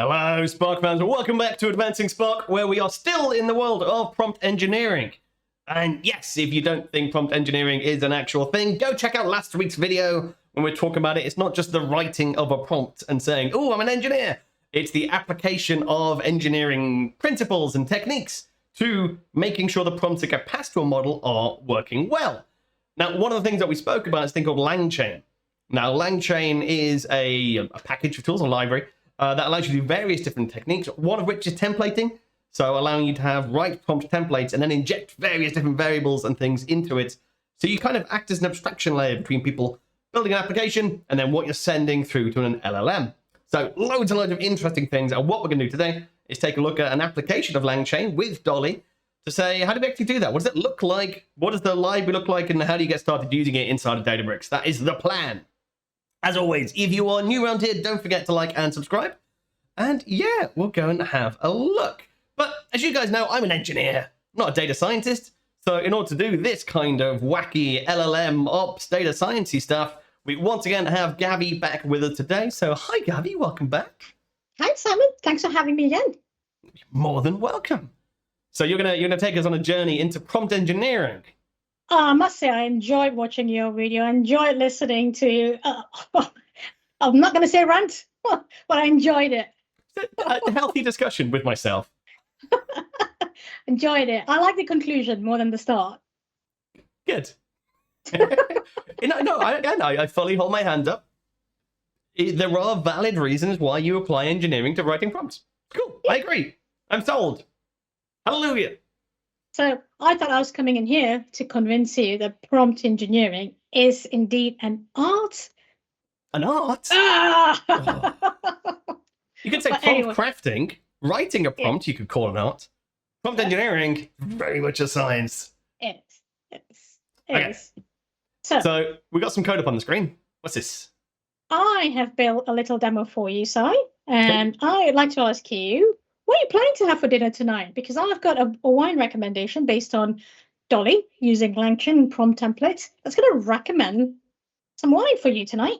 Hello, Spark fans, and welcome back to Advancing Spark, where we are still in the world of prompt engineering. And yes, if you don't think prompt engineering is an actual thing, go check out last week's video when we're talking about it. It's not just the writing of a prompt and saying, oh, I'm an engineer. It's the application of engineering principles and techniques to making sure the prompts that get passed to a model are working well. Now, one of the things that we spoke about is a thing called LangChain. Now, LangChain is a package of tools, a library, that allows you to do various different techniques, one of which is templating, so allowing you to have write prompt templates and then inject various different variables and things into it. So you kind of act as an abstraction layer between people building an application and then what you're sending through to an LLM. So loads and loads of interesting things. And what we're going to do today is take a look at an application of LangChain with Dolly to say, how do we actually do that? What does it look like? What does the library look like? And how do you get started using it inside of Databricks? That is the plan. As always, if you are new around here, don't forget to like and subscribe. And yeah, we'll go and have a look. But as you guys know, I'm an engineer, not a data scientist. So in order to do this kind of wacky LLM ops data sciencey stuff, we once again have Gavi back with us today. So hi, Gavi, welcome back. Hi, Simon. Thanks for having me again. More than welcome. So you're gonna take us on a journey into prompt engineering. I must say I enjoyed watching your video. I enjoyed listening to, I'm not going to say rant, but I enjoyed it. A healthy discussion with myself. Enjoyed it. I like the conclusion more than the start. Good. I fully hold my hand up. There are valid reasons why you apply engineering to writing prompts. Cool. Yeah. I agree. I'm sold. Hallelujah. So I thought I was coming in here to convince you that prompt engineering is indeed an art. An art? Ah! Oh. You could say but prompt anyway. crafting. Writing a prompt, you could call an art. Prompt engineering, very much a science. It is. Okay. So we got some code up on the screen. What's this? I have built a little demo for you, Si, and I'd like to ask you, what are you planning to have for dinner tonight? Because I've got a wine recommendation based on Dolly using LangChain prompt templates that's going to recommend some wine for you tonight.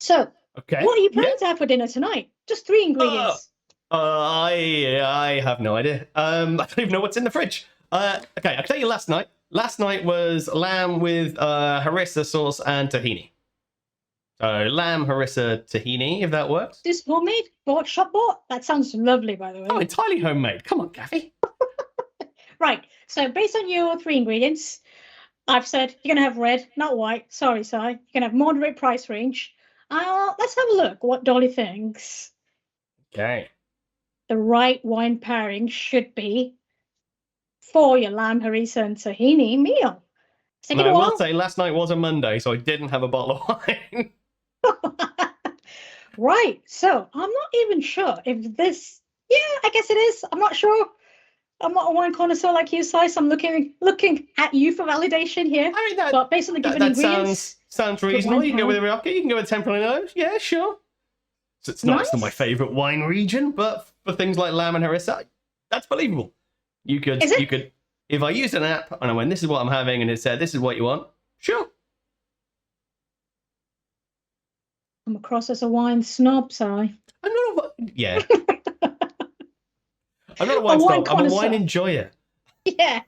So, what are you planning to have for dinner tonight? Just 3 ingredients. I have no idea. I don't even know what's in the fridge. Okay, I'll tell you last night. Last night was lamb with harissa sauce and tahini. So lamb, harissa, tahini, if that works. This homemade? Shop bought? That sounds lovely, by the way. Oh, entirely homemade. Come on, Gavi. Right. So based on your 3 ingredients, I've said you're going to have red, not white. Sorry, Si. You're going to have moderate price range. Let's have a look what Dolly thinks. Okay. The right wine pairing should be for your lamb, harissa, and tahini meal. I will say last night was a Monday, so I didn't have a bottle of wine. Right. So I'm not even sure if this. Yeah, I guess it is. I'm not sure. I'm not a wine connoisseur like you, Si, so I'm looking at you for validation here. I mean, but based on the given ingredients, sounds reasonable. You can go with a Rioja. You can go with Tempranillo. Yeah, sure. So it's not my favorite wine region, but for things like lamb and harissa, that's believable. You could, if I used an app and I went, this is what I'm having, and it said, this is what you want, sure. I'm across as a wine snob, Si. I'm not yeah. I'm not a wine snob. I'm a wine enjoyer. Yeah.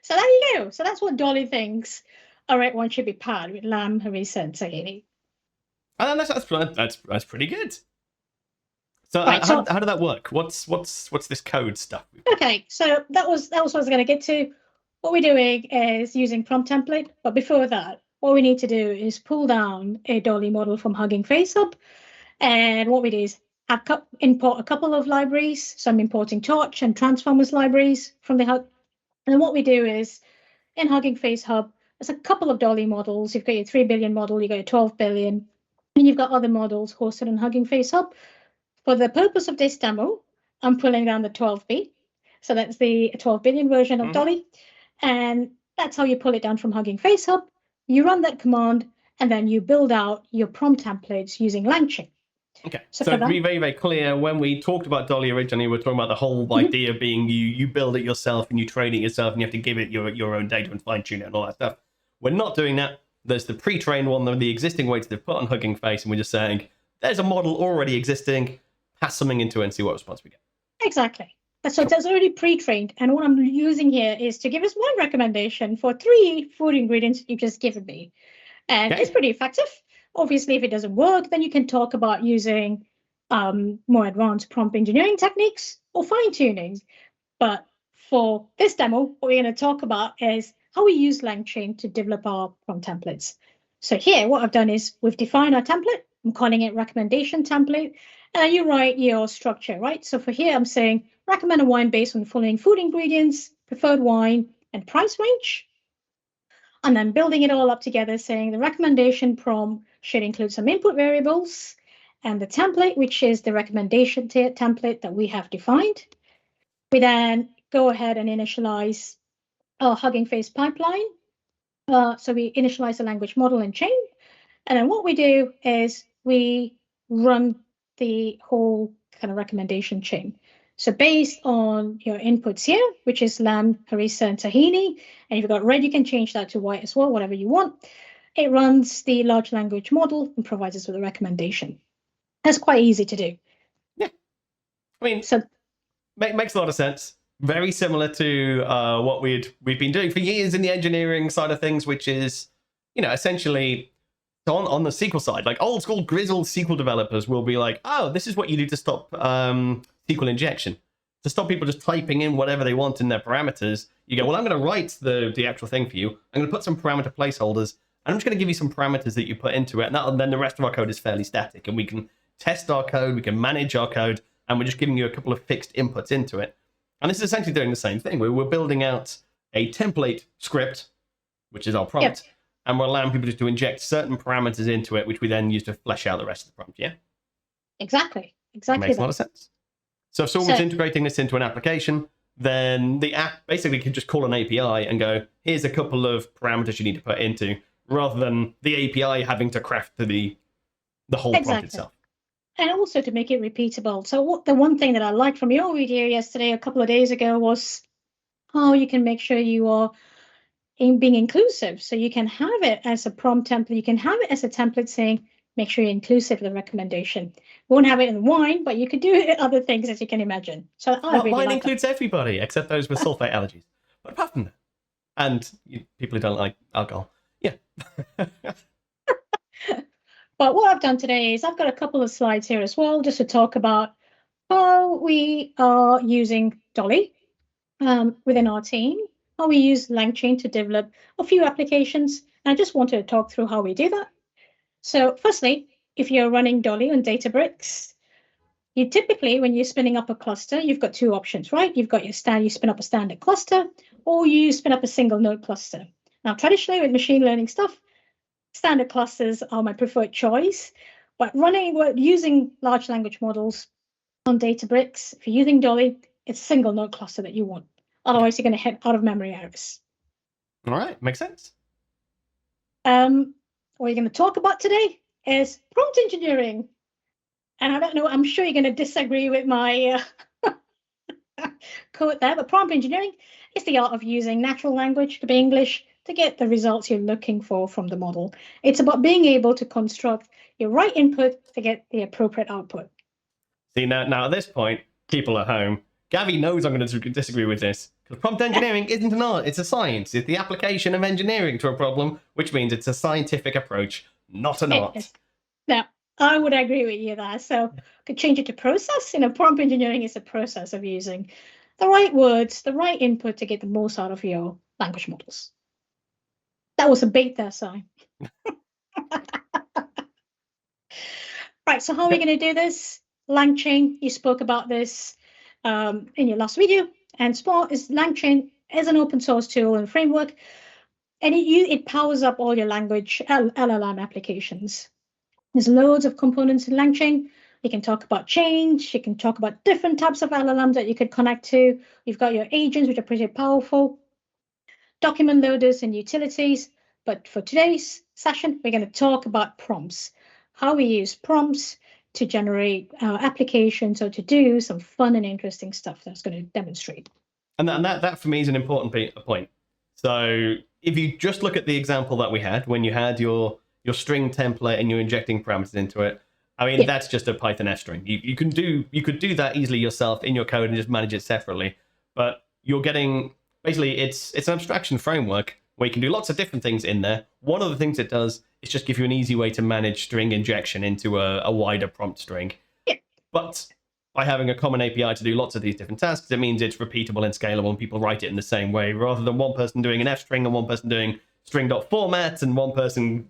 So there you go. So that's what Dolly thinks. All right, one should be paired with lamb, harissa, and tahini. And that's pretty good. So, right, how did that work? What's this code stuff? Okay, so that was what I was going to get to. What we're doing is using prompt template, but before that, what we need to do is pull down a Dolly model from Hugging Face Hub, and what we do is import a couple of libraries. So I'm importing Torch and Transformers libraries from the Hub, and then what we do is in Hugging Face Hub, there's a couple of Dolly models. You've got your 3 billion model, you've got your 12 billion, and you've got other models hosted on Hugging Face Hub. For the purpose of this demo, I'm pulling down the 12B. So that's the 12 billion version of Dolly. And that's how you pull it down from Hugging Face Hub. You run that command, and then you build out your prompt templates using LangChain. Okay, so to be very, very clear, when we talked about Dolly originally, we were talking about the whole idea being you build it yourself and you train it yourself and you have to give it your own data and fine-tune it and all that stuff. We're not doing that. There's the pre-trained one, the existing weights they've put on Hugging Face, and we're just saying, there's a model already existing. pass something into it and see what response we get. Exactly. So that's already pre-trained. And what I'm using here is to give us one recommendation for 3 food ingredients you've just given me. And Okay. it's pretty effective. Obviously, if it doesn't work, then you can talk about using more advanced prompt engineering techniques or fine-tuning. But for this demo, what we're going to talk about is how we use LangChain to develop our prompt templates. So here, what I've done is we've defined our template. I'm calling it recommendation template. And you write your structure, right? So for here, I'm saying recommend a wine based on the following food ingredients, preferred wine, and price range. And then building it all up together, saying the recommendation prompt should include some input variables and the template, which is the recommendation template that we have defined. We then go ahead and initialize our Hugging Face pipeline. So we initialize the language model in chain. And then what we do is we run the whole kind of recommendation chain. So based on your inputs here, which is lamb, harissa, and tahini, and if you've got red, you can change that to white as well, whatever you want. It runs the large language model and provides us with a recommendation. That's quite easy to do. Yeah. I mean, so makes a lot of sense. Very similar to what we've been doing for years in the engineering side of things, which is, essentially on the SQL side, like old school grizzled SQL developers will be like, oh, this is what you do to stop SQL injection. To stop people just typing in whatever they want in their parameters, you go, well, I'm going to write the actual thing for you. I'm going to put some parameter placeholders, and I'm just going to give you some parameters that you put into it. And then the rest of our code is fairly static, and we can test our code, we can manage our code, and we're just giving you a couple of fixed inputs into it. And this is essentially doing the same thing. We're building out a template script, which is our prompt, yep. And we're allowing people just to inject certain parameters into it, which we then use to flesh out the rest of the prompt, yeah? Exactly. Makes a lot of sense. So if someone's integrating this into an application, then the app basically can just call an API and go, here's a couple of parameters you need to put into, rather than the API having to craft the whole prompt itself. And also to make it repeatable. So the one thing that I liked from your video yesterday, a couple of days ago, was how you can make sure you are being inclusive. So you can have it as a prompt template. You can have it as a template saying, make sure you're inclusive of the recommendation. You won't have it in wine, but you could do it in other things as you can imagine. So wine includes everybody except those with sulfate allergies. But apart from that, and people who don't like alcohol, yeah. But what I've done today is I've got a couple of slides here as well, just to talk about how we are using Dolly within our team, how we use LangChain to develop a few applications. And I just wanted to talk through how we do that. So firstly, if you're running Dolly on Databricks, you typically, when you're spinning up a cluster, you've got two options, right? You've got you spin up a standard cluster, or you spin up a single node cluster. Now, traditionally with machine learning stuff, standard clusters are my preferred choice, but using large language models on Databricks, if you're using Dolly, it's a single node cluster that you want. Otherwise, you're going to hit out of memory errors. All right, makes sense. What you're going to talk about today is prompt engineering. And I don't know, I'm sure you're going to disagree with my code there, but prompt engineering is the art of using natural language to be English to get the results you're looking for from the model. It's about being able to construct your right input to get the appropriate output. See, now at this point, people at home, Gavi knows I'm going to disagree with this. Because prompt engineering isn't an art, it's a science. It's the application of engineering to a problem, which means it's a scientific approach, not an art. Now, I would agree with you there. So I could change it to process. Prompt engineering is a process of using the right words, the right input to get the most out of your language models. That was a bait there, Si. Right, so how are we going to do this? LangChain, you spoke about this in your last video. And LangChain is an open source tool and framework, and it powers up all your language LLM applications. There's loads of components in LangChain. You can talk about change. You can talk about different types of LLMs that you could connect to. You've got your agents, which are pretty powerful, document loaders and utilities. But for today's session, we're going to talk about prompts, how we use prompts to generate applications or to do some fun and interesting stuff that's going to demonstrate. And that for me is an important point. So if you just look at the example that we had, when you had your string template and you're injecting parameters into it, I mean, that's just a Python F string. You could do that easily yourself in your code and just manage it separately. But you're getting basically it's an abstraction framework where you can do lots of different things in there. One of the things it does is just give you an easy way to manage string injection into a wider prompt string. Yeah. But by having a common API to do lots of these different tasks, it means it's repeatable and scalable, and people write it in the same way, rather than one person doing an F string and one person doing string.format and one person.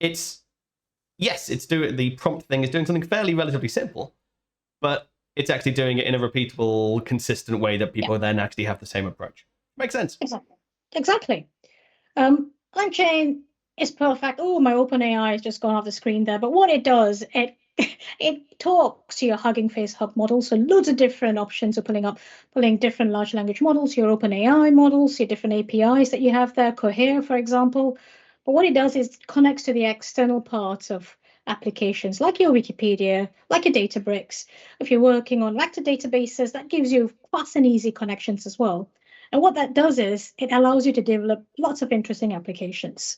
The prompt thing is doing something fairly relatively simple, but it's actually doing it in a repeatable, consistent way that people then actually have the same approach. Makes sense. Exactly. LangChain is perfect. Oh, my OpenAI has just gone off the screen there. But what it does, it talks to your Hugging Face Hub model. So loads of different options of pulling different large language models, your OpenAI models, your different APIs that you have there, Cohere, for example. But what it does is it connects to the external parts of applications like your Wikipedia, like your Databricks. If you're working on vector databases, that gives you fast and easy connections as well. And what that does is it allows you to develop lots of interesting applications.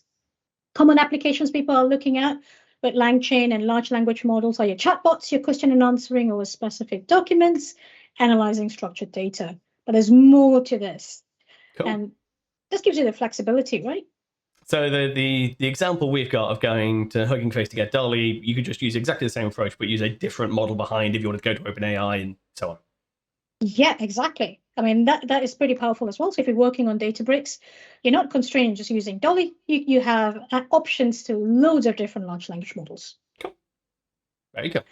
Common applications people are looking at with LangChain and large language models are your chatbots, your question and answering over specific documents, analyzing structured data. But there's more to this. Cool. And this gives you the flexibility, right? So the example we've got of going to Hugging Face to get Dolly, you could just use exactly the same approach, but use a different model behind if you want to go to OpenAI and so on. Yeah, exactly. I mean, that is pretty powerful as well. So if you're working on Databricks, you're not constrained just using Dolly. You have options to loads of different large language models. Cool. Very cool.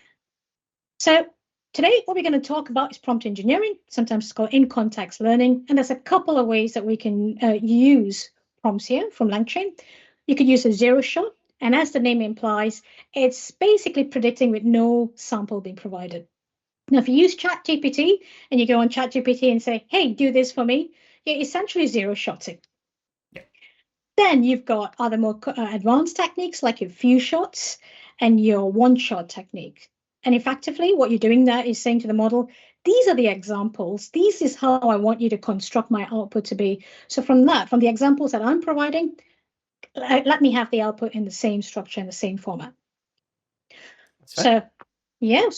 So today, what we're going to talk about is prompt engineering. Sometimes it's called in-context learning. And there's a couple of ways that we can use prompts here from LangChain. You could use a zero shot. And as the name implies, it's basically predicting with no sample being provided. Now, if you use ChatGPT and you go on ChatGPT and say, hey, do this for me, you're essentially zero shotting. Yeah. Then you've got other more advanced techniques like your few shots and your one shot technique. And effectively, what you're doing there is saying to the model, these are the examples. This is how I want you to construct my output to be. So from the examples that I'm providing, let me have the output in the same structure, in the same format. So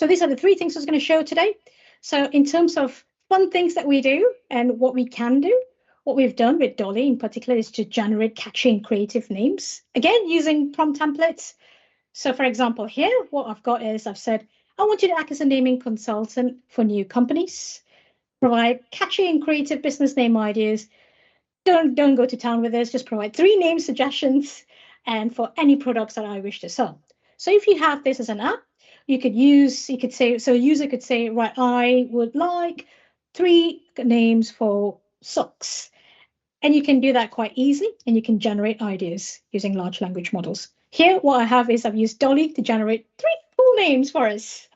these are the three things I was going to show today. So in terms of fun things that we do and what we can do, what we've done with Dolly in particular is to generate catchy and creative names, again, using prompt templates. So for example, here, what I've got is I've said, I want you to act as a naming consultant for new companies, provide catchy and creative business name ideas. Don't go to town with this, just provide 3 name suggestions and for any products that I wish to sell. So if you have this as an app, you could say, so a user could say, right, I would like 3 names for socks. And you can do that quite easily, and you can generate ideas using large language models. Here, what I have is I've used Dolly to generate 3 full names for us.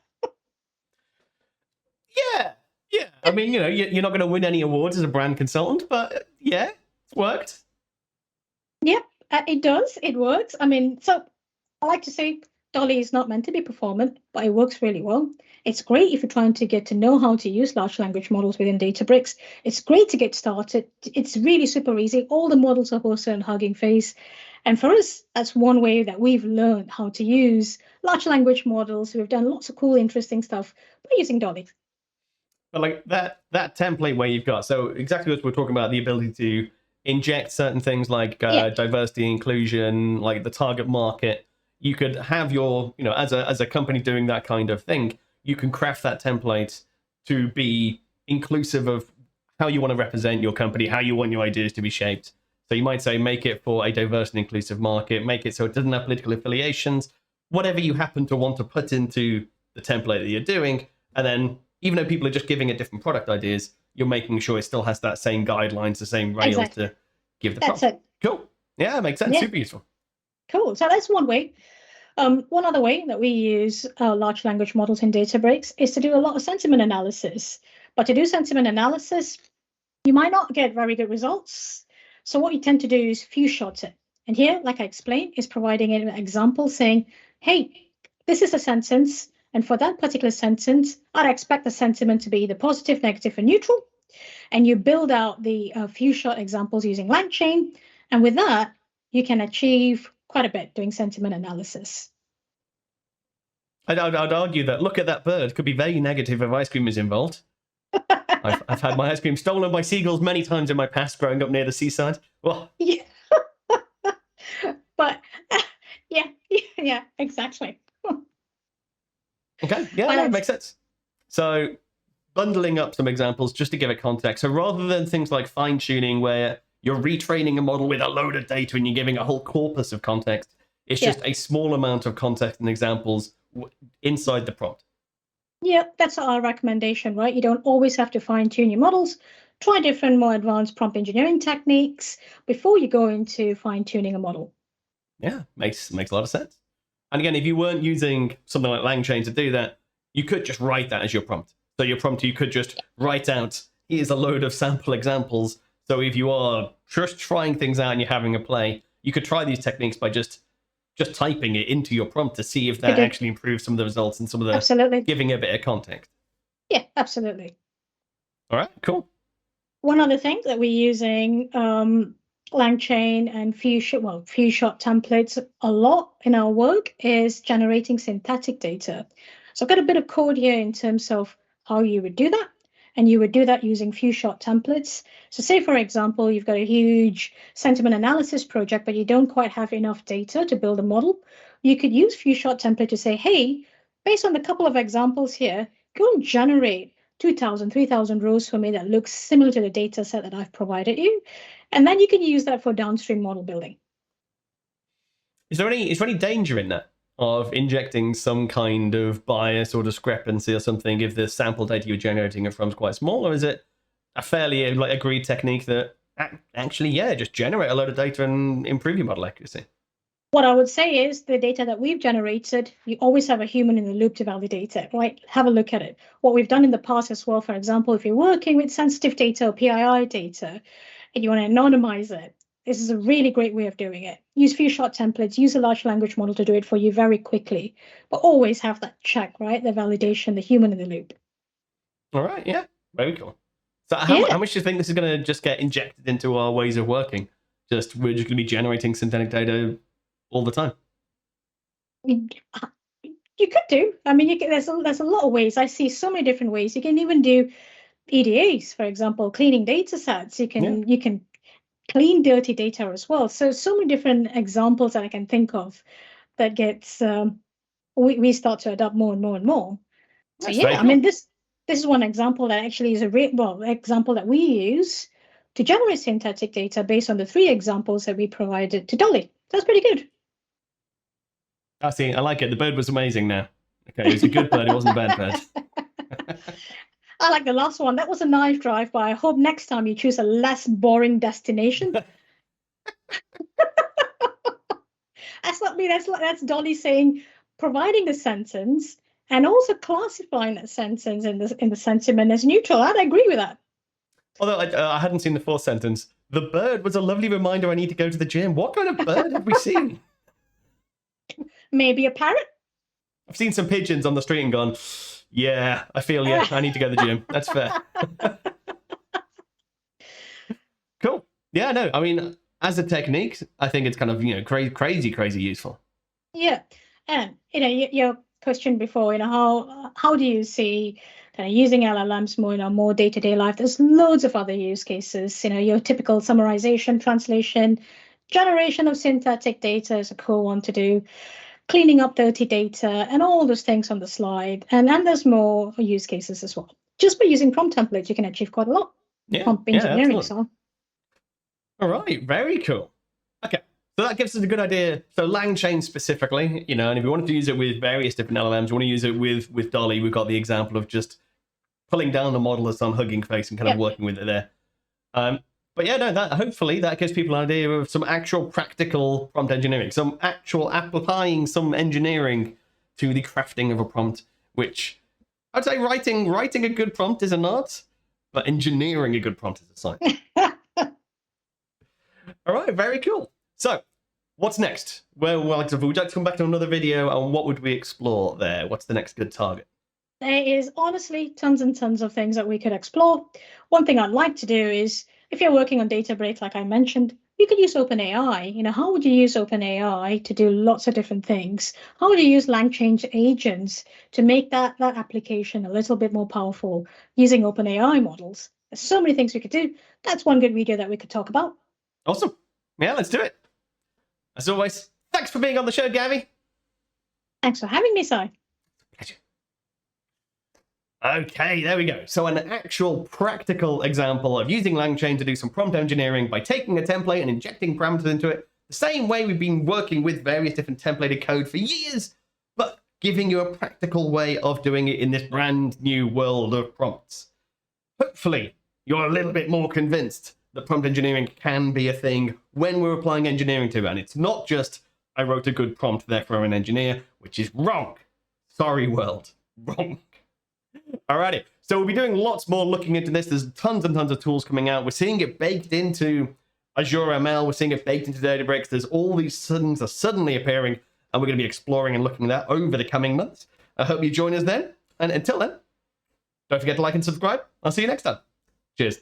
Yeah. I mean, you're not going to win any awards as a brand consultant, but yeah, it's worked. Yep, it does. It works. I mean, so I like to say Dolly is not meant to be performant, but it works really well. It's great if you're trying to get to know how to use large language models within Databricks. It's great to get started. It's really super easy. All the models are hosted on Hugging Face. And for us, that's one way that we've learned how to use large language models. We've done lots of cool, interesting stuff by using Dolly. But like that template where you've got, so exactly what we're talking about, the ability to inject certain things like diversity, inclusion, like the target market. You could have your, as a company doing that kind of thing, you can craft that template to be inclusive of how you want to represent your company, how you want your ideas to be shaped. So you might say, make it for a diverse and inclusive market, make it so it doesn't have political affiliations, whatever you happen to want to put into the template that you're doing. And then even though people are just giving it different product ideas, you're making sure it still has that same guidelines, the same rails to give the prompt. That's it. Cool. Yeah, makes sense. Yeah. Super useful. Cool. So that's one way. One other way that we use large language models in Databricks is to do a lot of sentiment analysis. But to do sentiment analysis, you might not get very good results. So what you tend to do is few shot it. And here, like I explained, is providing an example saying, hey, this is a sentence. And for that particular sentence, I'd expect the sentiment to be either positive, negative, or neutral. And you build out the few shot examples using LangChain. And with that, you can achieve quite a bit doing sentiment analysis. I'd argue that look at that bird could be very negative if ice cream is involved. I've had my ice cream stolen by seagulls many times in my past growing up near the seaside. Well, Yeah. But yeah, exactly. okay, yeah, Well, no, it makes sense. So bundling up some examples just to give it context. So rather than things like fine tuning where you're retraining a model with a load of data and you're giving a whole corpus of context, it's just a small amount of context and examples inside the prompt. Yeah, that's our recommendation, right? You don't always have to fine tune your models. Try different, more advanced prompt engineering techniques before you go into fine tuning a model. Yeah, makes a lot of sense. And again, if you weren't using something like LangChain to do that, you could just write that as your prompt. So your prompt, you could just write out, here's a load of sample examples. So if you are just trying things out and you're having a play, you could try these techniques by just typing it into your prompt to see if that actually improves some of the results and some of the Absolutely. giving a bit of context. Yeah, absolutely. All right, cool. One other thing that we're using LangChain and few-shot templates a lot in our work is generating synthetic data. So I've got a bit of code here in terms of how you would do that. And you would do that using few-shot templates. So say, for example, you've got a huge sentiment analysis project, but you don't quite have enough data to build a model. You could use few-shot template to say, hey, based on the couple of examples here, go and generate 2,000, 3,000 rows for me that looks similar to the data set that I've provided you. And then you can use that for downstream model building. Is there any danger in that of injecting some kind of bias or discrepancy or something if the sample data you're generating it from is quite small, or is it a fairly agreed technique that actually, just generate a load of data and improve your model accuracy? What I would say is the data that we've generated, you always have a human in the loop to validate it, right? Have a look at it. What we've done in the past as well, for example, if you're working with sensitive data or PII data and you want to anonymize it, this is a really great way of doing it. Use few-shot templates, use a large language model to do it for you very quickly, but always have that check, right? The validation, the human in the loop. All right, yeah, very cool. So how much do you think this is going to just get injected into our ways of working? We're just going to be generating synthetic data all the time? You could do. I mean, there's a lot of ways. I see so many different ways. You can even do EDAs, for example, cleaning data sets. You can clean dirty data as well. So many different examples that I can think of that gets we start to adopt more and more and more. So That's very I cool. mean this is one example that actually is example that we use to generate synthetic data based on the 3 examples that we provided to Dolly. That's pretty good. I see. I like it. The bird was amazing now. Okay, it was a good bird. It wasn't a bad bird. I like the last one. That was a knife drive, but I hope next time you choose a less boring destination. That's not me. That's Dolly saying, providing the sentence and also classifying that sentence in the sentiment as neutral. I'd agree with that. Although I hadn't seen the 4th sentence. The bird was a lovely reminder I need to go to the gym. What kind of bird have we seen? Maybe a parrot? I've seen some pigeons on the street and gone, yeah, I feel you. I need to go to the gym. That's fair. Cool. Yeah, no, I mean, as a technique, I think it's kind of, crazy useful. Yeah. And, your question before, how do you see kind of using LLMs more in our more day-to-day life? There's loads of other use cases. Your typical summarization, translation, generation of synthetic data is a cool one to do. Cleaning up dirty data and all those things on the slide. And there's more use cases as well. Just by using prompt templates, you can achieve quite a lot. Prompt engineering. Absolutely. All right, very cool. Okay, so that gives us a good idea. So LangChain specifically, and if you wanted to use it with various different LLMs, you want to use it with Dolly, we've got the example of just pulling down the model as on Hugging Face and kind of working with it there. But hopefully that gives people an idea of some actual practical prompt engineering, some actual applying some engineering to the crafting of a prompt, which I'd say writing a good prompt is an art, but engineering a good prompt is a science. All right, very cool. So what's next? Well, would you like to come back to another video, and what would we explore there? What's the next good target? There is honestly tons and tons of things that we could explore. One thing I'd like to do is, if you're working on Databricks, like I mentioned, you could use OpenAI. How would you use OpenAI to do lots of different things? How would you use LangChain agents to make that application a little bit more powerful using OpenAI models? There's so many things we could do. That's one good video that we could talk about. Awesome. Yeah, let's do it. As always, thanks for being on the show, Gavi. Thanks for having me, Si. Pleasure. Okay, there we go. So an actual practical example of using LangChain to do some prompt engineering by taking a template and injecting parameters into it, the same way we've been working with various different templated code for years, but giving you a practical way of doing it in this brand new world of prompts. Hopefully, you're a little bit more convinced that prompt engineering can be a thing when we're applying engineering to it, and it's not just, I wrote a good prompt, therefore I'm an engineer, which is wrong. Sorry, world. Wrong. Alrighty, so we'll be doing lots more looking into this. There's tons and tons of tools coming out. We're seeing it baked into Azure ML. We're seeing it baked into Databricks. There's all these things are suddenly appearing, and we're going to be exploring and looking at that over the coming months. I hope you join us then. And until then, don't forget to like and subscribe. I'll see you next time. Cheers.